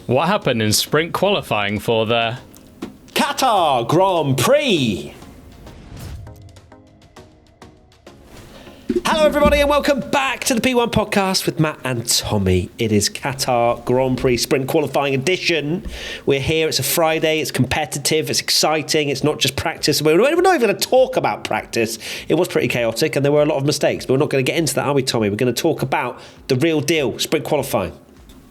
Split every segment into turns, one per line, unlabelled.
What happened in sprint qualifying for the
Qatar Grand Prix? Hello everybody and welcome back to the P1 podcast with Matt and Tommy. It is Qatar Grand Prix Sprint Qualifying Edition. We're here, it's a Friday, it's competitive, it's exciting, it's not just practice. We're not even going to talk about practice. It was pretty chaotic and there were a lot of mistakes, but we're not going to get into that, are we, Tommy? We're going to talk about the real deal, sprint qualifying.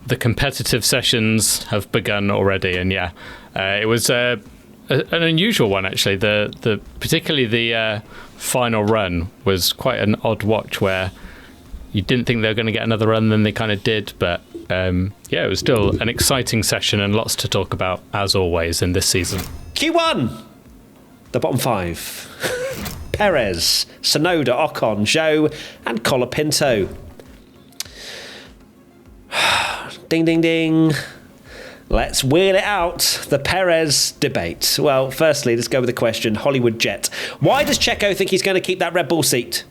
The competitive sessions have begun already, and it was an unusual one actually. The particularly the final run was quite an odd watch, where you didn't think they were going to get another run, then they kind of did. But it was still an exciting session and lots to talk about as always in this season.
Q1, the bottom five: Perez, Tsunoda, Ocon, Zhou, and Colapinto. Ding, ding, ding. Let's wheel it out. The Perez debate. Well, firstly, let's go with the question. Hollywood Jet. Why does Checo think he's going to keep that Red Bull seat?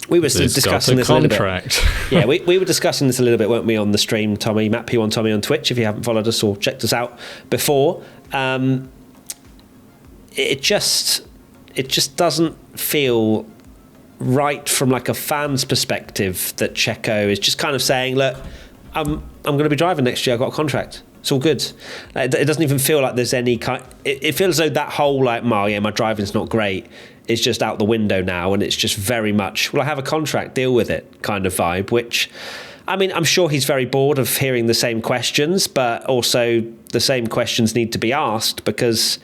We were discussing this a little bit. Yeah, we were discussing this a little bit, weren't we, on the stream, Tommy? Matt P1 Tommy on Twitch, if you haven't followed us or checked us out before. It just doesn't feel right from like a fan's perspective that Checo is just kind of saying, look, I'm going to be driving next year. I've got a contract. It's all good. It doesn't even feel like there's any kind. It feels as though that whole like, my driving's not great is just out the window now, and it's just very much, well, I have a contract, deal with it kind of vibe. Which, I mean, I'm sure he's very bored of hearing the same questions, but also the same questions need to be asked because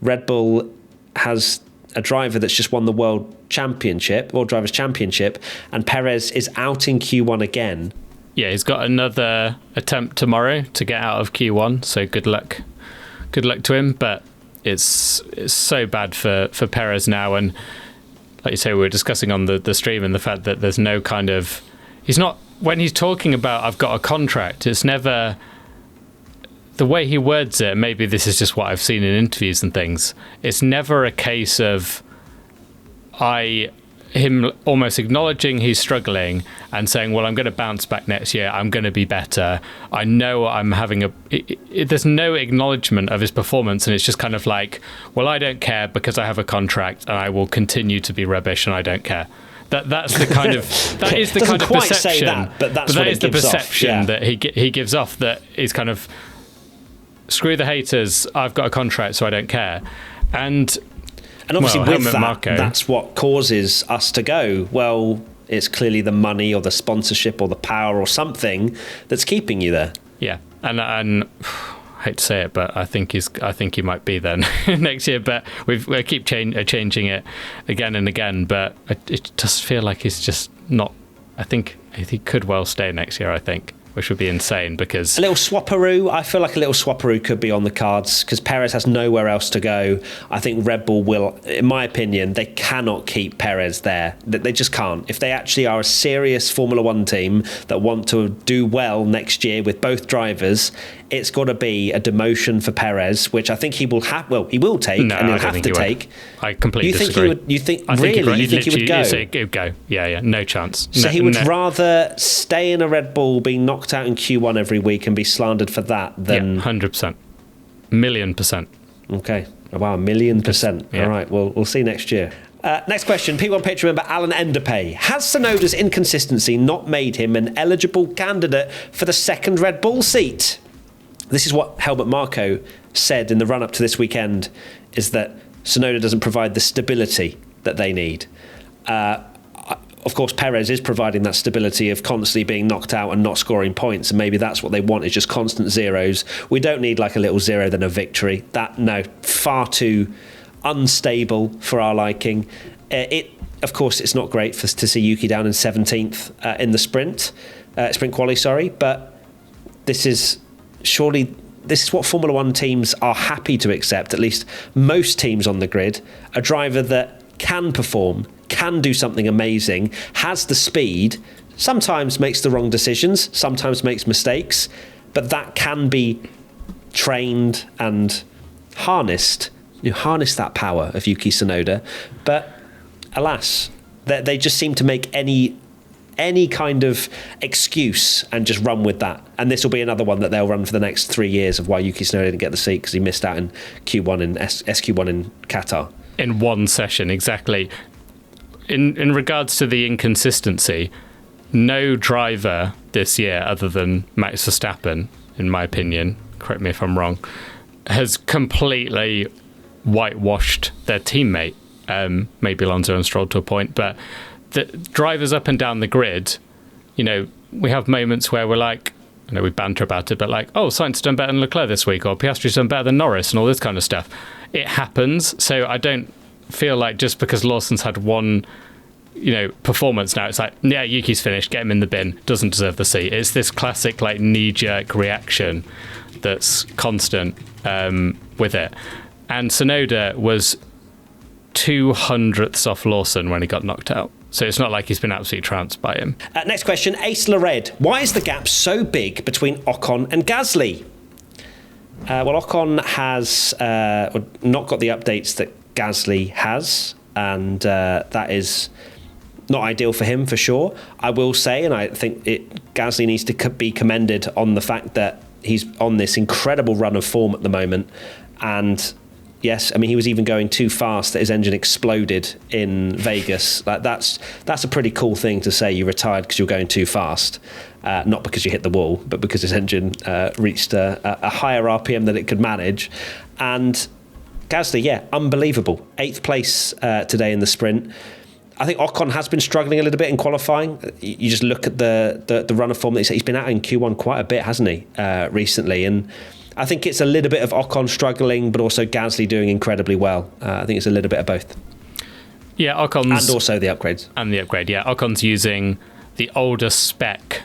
Red Bull has a driver that's just won the World Drivers' Championship, and Perez is out in Q1 again.
Yeah, he's got another attempt tomorrow to get out of Q1, so good luck to him. But it's so bad for Perez now, and like you say, we were discussing on the stream, and the fact that there's no kind of, he's not, when he's talking about I've got a contract, it's never, the way he words it, maybe this is just what I've seen in interviews and things, it's never a case of him almost acknowledging he's struggling and saying, well, I'm going to bounce back next year, I'm going to be better, I know I'm having there's no acknowledgement of his performance, and it's just kind of like, well, I don't care because I have a contract and I will continue to be rubbish and I don't care. That's the kind of that is the kind of perception,
say that, but that
is the perception
off. Yeah.
that he gives off, that he's kind of, screw the haters, I've got a contract so I don't care. And
obviously with that, that's what causes us to go, well, it's clearly the money or the sponsorship or the power or something that's keeping you there.
Yeah, and I hate to say it, but I think he might be then next year. But we keep changing it again and again. But it does feel like he's just not. I think he could well stay next year, I think, which would be insane because...
A little swapperoo. I feel like a little swapperoo could be on the cards because Perez has nowhere else to go. I think Red Bull will, in my opinion, they cannot keep Perez there. They just can't. If they actually are a serious Formula One team that want to do well next year with both drivers, it's got to be a demotion for Perez, which I think he will have. Well, he will take, and he'll have to take.
I completely disagree.
You think he would go?
He would go. Yeah, no chance.
So he would rather stay in a Red Bull, be knocked out in Q1 every week, and be slandered for that than
100%, 1,000,000%.
Okay, wow, 1,000,000%. Yeah. All right, well, we'll see next year. Next question, P1 Pitch member Alan Enderpay. Has Tsunoda's inconsistency not made him an eligible candidate for the second Red Bull seat? This is what Helmut Marko said in the run-up to this weekend, is that Tsunoda doesn't provide the stability that they need. Of course, Perez is providing that stability of constantly being knocked out and not scoring points, and maybe that's what they want, is just constant zeros. We don't need like a little zero then a victory. Far too unstable for our liking. Of course, it's not great to see Yuki down in 17th in the sprint quali, but this is what Formula One teams are happy to accept, at least most teams on the grid. A driver that can perform, can do something amazing, has the speed, sometimes makes the wrong decisions, sometimes makes mistakes, but that can be trained and harnessed. You harness that power of Yuki Tsunoda, but alas, they just seem to make any any kind of excuse and just run with that. And this will be another one that they'll run for the next 3 years of why Yuki Tsunoda didn't get the seat because he missed out in Q1 and SQ1 in Qatar.
In one session, exactly. In regards to the inconsistency, no driver this year other than Max Verstappen, in my opinion, correct me if I'm wrong, has completely whitewashed their teammate. Maybe Alonso and Stroll to a point, but the drivers up and down the grid, we have moments where we're like, we banter about it, but like, oh, Sainz done better than Leclerc this week, or Piastri's done better than Norris, and all this kind of stuff. It happens, so I don't feel like just because Lawson's had one, performance now, it's like, yeah, Yuki's finished, get him in the bin, doesn't deserve the seat. It's this classic like knee-jerk reaction that's constant with it. And Tsunoda was 200ths off Lawson when he got knocked out. So it's not like he's been absolutely trounced by him.
Next question, Ace Lared. Why is the gap so big between Ocon and Gasly? Well, Ocon has not got the updates that Gasly has, and that is not ideal for him for sure. I will say, and I think Gasly needs to be commended on the fact that he's on this incredible run of form at the moment, and yes, I mean, he was even going too fast that his engine exploded in Vegas. Like that's a pretty cool thing to say. You retired because you're going too fast, not because you hit the wall, but because his engine reached a higher RPM than it could manage. And Gasly, yeah, unbelievable. 8th place today in the sprint. I think Ocon has been struggling a little bit in qualifying. You just look at the run of form that he's been out in Q1 quite a bit, hasn't he, recently? And I think it's a little bit of Ocon struggling, but also Gasly doing incredibly well. I think it's a little bit of both.
Yeah, Ocon's...
And also the upgrades.
And the upgrade, yeah. Ocon's using the older spec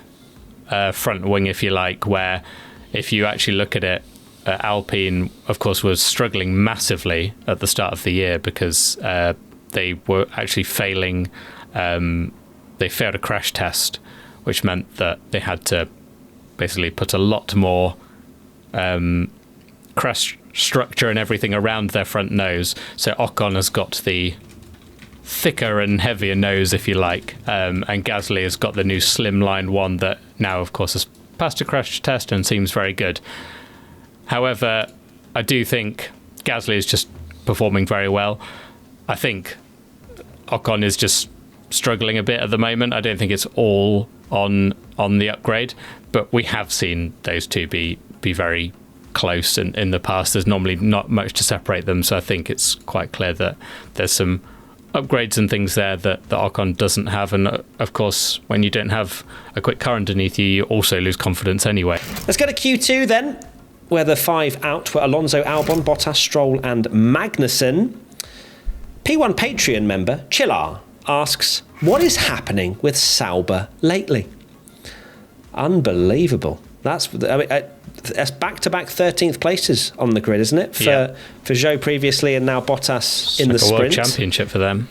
front wing, if you like, where if you actually look at it, Alpine, of course, was struggling massively at the start of the year because they were actually failing. They failed a crash test, which meant that they had to basically put a lot more crash structure and everything around their front nose. So Ocon has got the thicker and heavier nose, if you like, and Gasly has got the new slimline one that now, of course, has passed a crash test and seems very good. However, I do think Gasly is just performing very well. I think Ocon is just struggling a bit at the moment. I don't think it's all on the upgrade, but we have seen those two be very close in the past. There's normally not much to separate them, so I think it's quite clear that there's some upgrades and things there that Ocon doesn't have, and of course when you don't have a quick car underneath you, you also lose confidence anyway.
Let's go to Q2 then, where the 5 out were Alonso, Albon, Bottas, Stroll and Magnussen. P1 Patreon member Chillar asks, what is happening with Sauber lately? Unbelievable. That's back-to-back 13th places on the grid, isn't it? For Zhou previously and now Bottas in the sprint.
World Championship for them.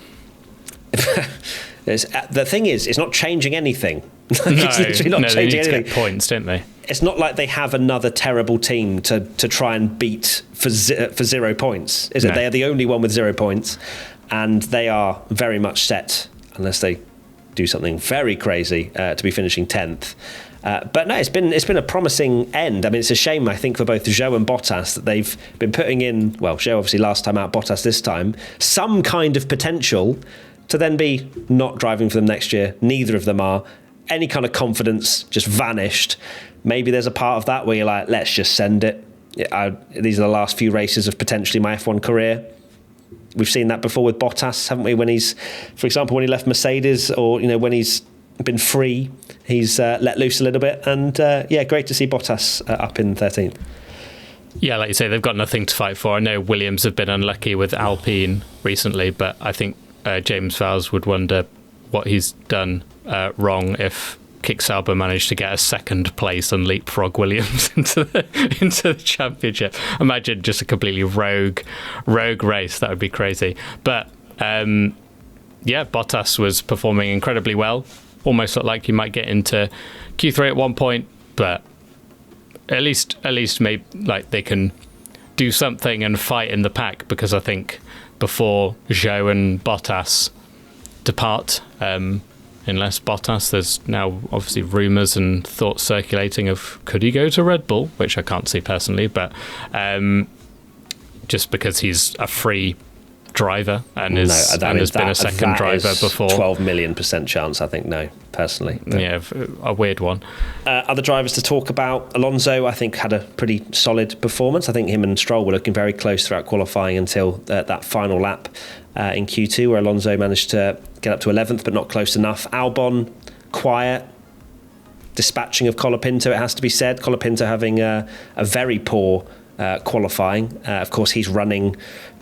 The thing is, it's not changing anything.
It's literally not changing anything. They need to get points, don't they?
It's not like they have another terrible team to try and beat for 0 points, is it? No. They are the only one with 0 points, and they are very much set, unless they do something very crazy, to be finishing 10th. But no, it's been a promising end. I mean, it's a shame, I think, for both Zhou and Bottas that they've been putting in, well, Zhou obviously last time out, Bottas this time, some kind of potential to then be not driving for them next year. Neither of them are. Any kind of confidence just vanished. Maybe there's a part of that where you're like, let's just send it. These are the last few races of potentially my F1 career. We've seen that before with Bottas, haven't we? When he's, for example, when he left Mercedes, or when he's been free, he's let loose a little bit. And great to see Bottas up in 13th.
Yeah, like you say, they've got nothing to fight for. I know Williams have been unlucky with Alpine recently, but I think James Vowles would wonder what he's done wrong if Kick Sauber managed to get a 2nd place and leapfrog Williams into the championship. Imagine just a completely rogue race. That would be crazy. But Bottas was performing incredibly well. Almost looked like he might get into Q3 at one point, but at least maybe like they can do something and fight in the pack, because I think before Zhou and Bottas depart, unless Bottas. There's now obviously rumours and thoughts circulating of could he go to Red Bull, which I can't see personally, but just because he's a free driver and has been a second driver before.
12 million % chance, I think, no, personally. But
yeah, a weird one.
Other drivers to talk about. Alonso, I think, had a pretty solid performance. I think him and Stroll were looking very close throughout qualifying until that final lap in Q2, where Alonso managed to get up to 11th, but not close enough. Albon, quiet, dispatching of Colapinto, it has to be said. Colapinto having a very poor qualifying. Of course, he's running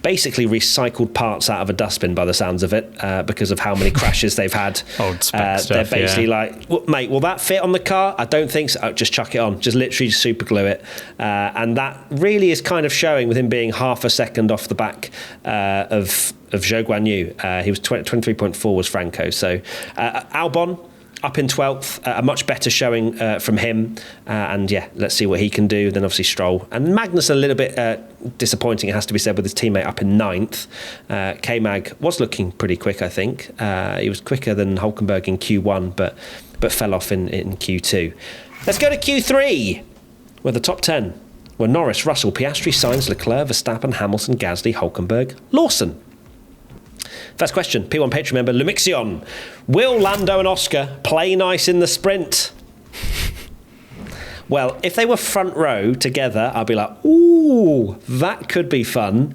basically recycled parts out of a dustbin by the sounds of it, because of how many crashes they've had.
Old spec stuff,
they're basically like, well, mate, will that fit on the car? I don't think so. Oh, just chuck it on. Just literally just super glue it. And that really is kind of showing with him being half a second off the back of Zhou Guanyu. He was 23.4 was Franco. So Albon up in 12th, a much better showing from him. And yeah, let's see what he can do. Then obviously Stroll. And Magnus a little bit disappointing, it has to be said, with his teammate up in 9th. K-Mag was looking pretty quick, I think. He was quicker than Hulkenberg in Q1, but fell off in Q2. Let's go to Q3, where the top 10 were Norris, Russell, Piastri, Sainz, Leclerc, Verstappen, Hamilton, Gasly, Hulkenberg, Lawson. First question, P1 Patreon member Lumixion. Will Lando and Oscar play nice in the sprint? Well, if they were front row together, I'd be like, ooh, that could be fun.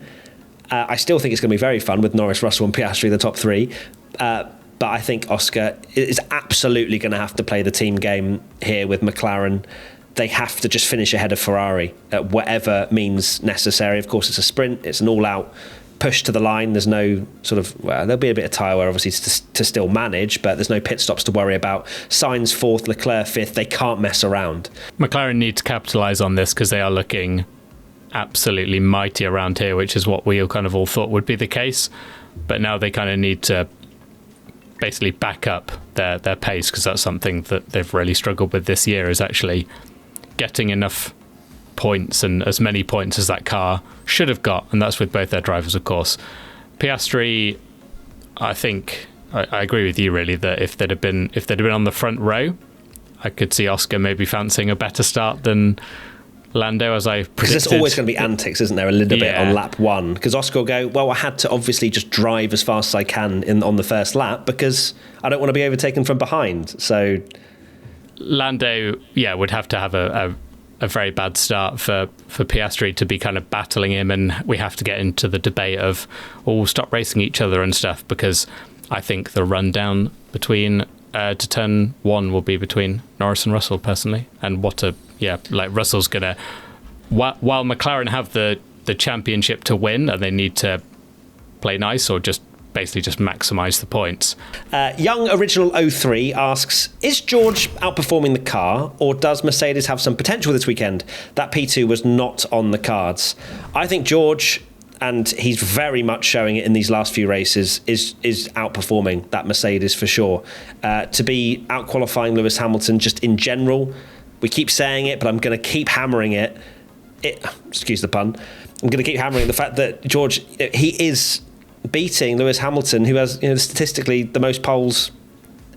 I still think it's going to be very fun with Norris, Russell and Piastri, the top three. But I think Oscar is absolutely going to have to play the team game here with McLaren. They have to just finish ahead of Ferrari at whatever means necessary. Of course, it's a sprint. It's an all-out push to the line. There's no sort of, well, there'll be a bit of tyre wear obviously to still manage, but there's no pit stops to worry about. Sainz 4th, Leclerc 5th. They can't mess around.
McLaren need to capitalise on this because they are looking absolutely mighty around here, which is what we kind of all thought would be the case. But now they kind of need to basically back up their pace, because that's something that they've really struggled with this year, is actually getting enough points, and as many points as that car should have got, and that's with both their drivers, of course. Piastri, I think I agree with you really that if they'd have been on the front row, I could see Oscar maybe fancying a better start than Lando, as I predicted.
Because there's always going to be antics, isn't there, a little bit on lap one, because Oscar will go, well, I had to obviously just drive as fast as I can on the first lap because I don't want to be overtaken from behind. So
Lando, would have to have a very bad start for Piastri to be kind of battling him, and we have to get into the debate of, we'll stop racing each other and stuff, because I think the rundown between to turn one will be between Norris and Russell, personally. And Russell's gonna, while McLaren have the championship to win and they need to play nice or just basically just maximise the points.
Young Original 03 asks, is George outperforming the car, or does Mercedes have some potential this weekend? That P2 was not on the cards. I think George, and he's very much showing it in these last few races, is outperforming that Mercedes for sure. To be out-qualifying Lewis Hamilton just in general, we keep saying it, but I'm going to keep hammering it. Excuse the pun. I'm going to keep hammering the fact that George, he is beating Lewis Hamilton, who has statistically the most poles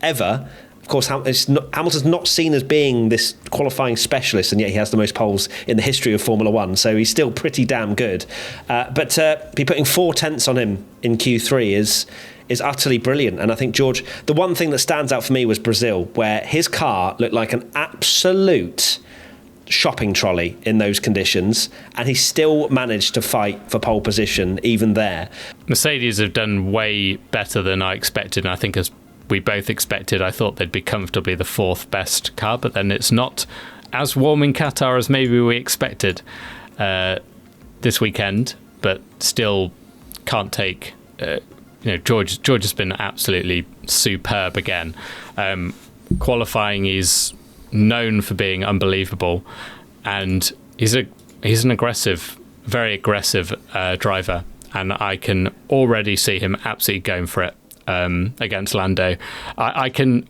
ever. Of course, Hamilton's not seen as being this qualifying specialist, and yet he has the most poles in the history of Formula One, so he's still pretty damn good. But be putting 4 tenths on him in Q3 is utterly brilliant. And I think George, the one thing that stands out for me was Brazil, where his car looked like an absolute shopping trolley in those conditions, and he still managed to fight for pole position even there.
Mercedes have done way better than I expected, and I think as we both expected, I thought they'd be comfortably the 4th best car, but then it's not as warm in Qatar as maybe we expected this weekend, but still can't take George has been absolutely superb again. Qualifying, he's known for being unbelievable, and he's an very aggressive driver, and I can already see him absolutely going for it against Lando. I can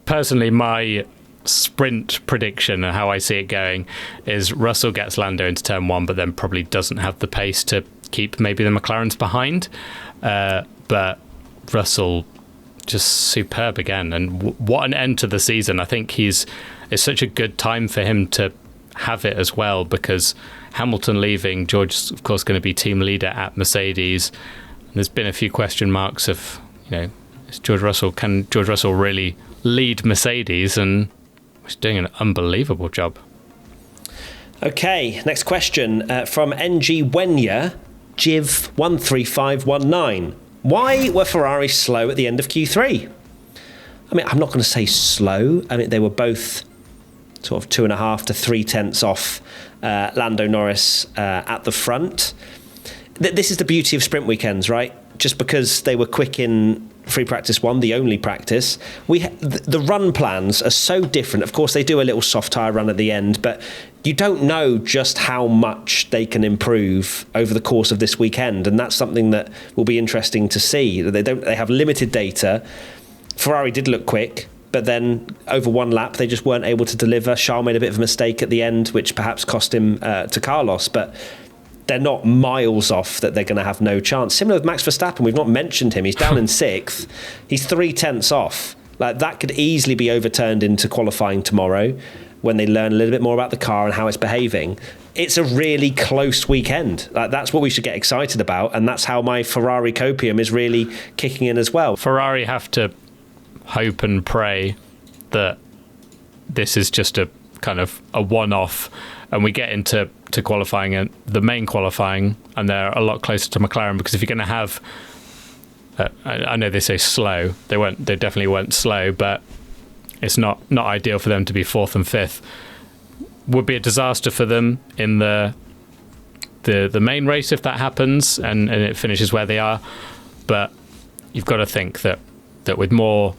personally, my sprint prediction and how I see it going is Russell gets Lando into turn 1, but then probably doesn't have the pace to keep maybe the McLarens behind, but Russell just superb again. And what an end to the season. I think it's such a good time for him to have it as well, because Hamilton leaving, George's of course going to be team leader at Mercedes. And there's been a few question marks of, can George Russell really lead Mercedes? And he's doing an unbelievable job.
Okay, next question from NG Wenya, Jiv13519. Why were Ferrari slow at the end of Q3? I mean, I'm not going to say slow. I mean, they were both sort of 2.5 to 3 tenths off Lando Norris at the front. This is the beauty of sprint weekends, right? Just because they were quick in free practice 1, the only practice, the run plans are so different. Of course, they do a little soft tyre run at the end, but you don't know just how much they can improve over the course of this weekend, and that's something that will be interesting to see. They have limited data. Ferrari did look quick, but then over one lap they just weren't able to deliver. Charles made a bit of a mistake at the end, which perhaps cost him to Carlos, but they're not miles off that they're going to have no chance. Similar with Max Verstappen, we've not mentioned him. He's down in 6th. He's 3 tenths off. Like, that could easily be overturned into qualifying tomorrow when they learn a little bit more about the car and how it's behaving. It's a really close weekend. Like, that's what we should get excited about, and that's how my Ferrari copium is really kicking in as well.
Ferrari have to hope and pray that this is just a kind of a one-off, and we get into qualifying and the main qualifying, and they're a lot closer to McLaren, because if you're going to have I know they say slow, they definitely weren't slow, but it's not ideal for them to be 4th and 5th. Would be a disaster for them in the main race if that happens and it finishes where they are. But you've got to think that with more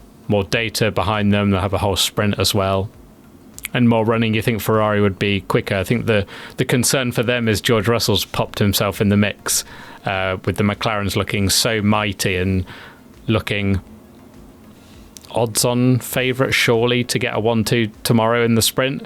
data behind them, they'll have a whole sprint as well, and more running, you think Ferrari would be quicker. I think the concern for them is George Russell's popped himself in the mix with the McLarens looking so mighty and looking odds-on favourite surely to get a 1-2 tomorrow in the sprint.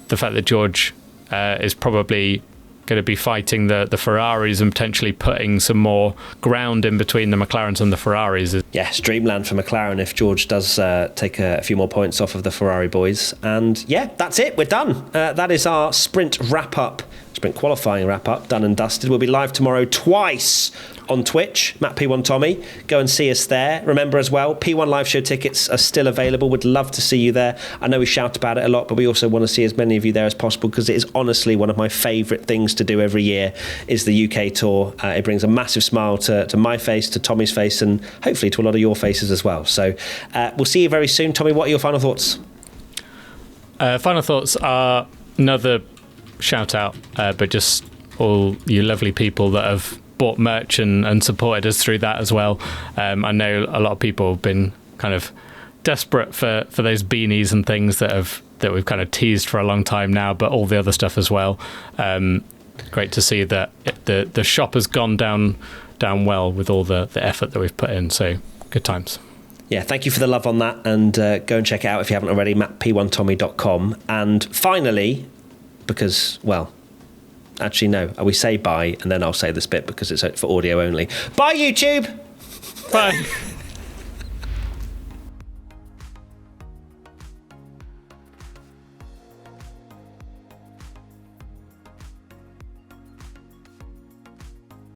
The fact that George is probably going to be fighting the Ferraris and potentially putting some more ground in between the McLarens and the Ferraris.
Yes, dreamland for McLaren if George does take a few more points off of the Ferrari boys. And yeah, that's it. We're done. That is our sprint wrap-up, sprint qualifying wrap-up, done and dusted. We'll be live tomorrow twice on Twitch, Matt P1 Tommy. Go and see us there. Remember as well, P1 live show tickets are still available. We'd love to see you there. I know we shout about it a lot, but we also want to see as many of you there as possible, because it is honestly one of my favourite things to do every year is the UK tour. It brings a massive smile to my face, to Tommy's face, and hopefully to a lot of your faces as well. So we'll see you very soon. Tommy, what are your final thoughts?
Final thoughts are another shout out, but just all you lovely people that have bought merch and supported us through that as well. I know a lot of people have been kind of desperate for those beanies and things that we've kind of teased for a long time now, but all the other stuff as well. Great to see that the shop has gone down well with all the effort that we've put in. So good times.
Yeah, thank you for the love on that, and go and check it out if you haven't already, mattp1tommy.com. And finally, because, well, actually no, we say bye and then I'll say this bit because it's for audio only. Bye YouTube!
Bye!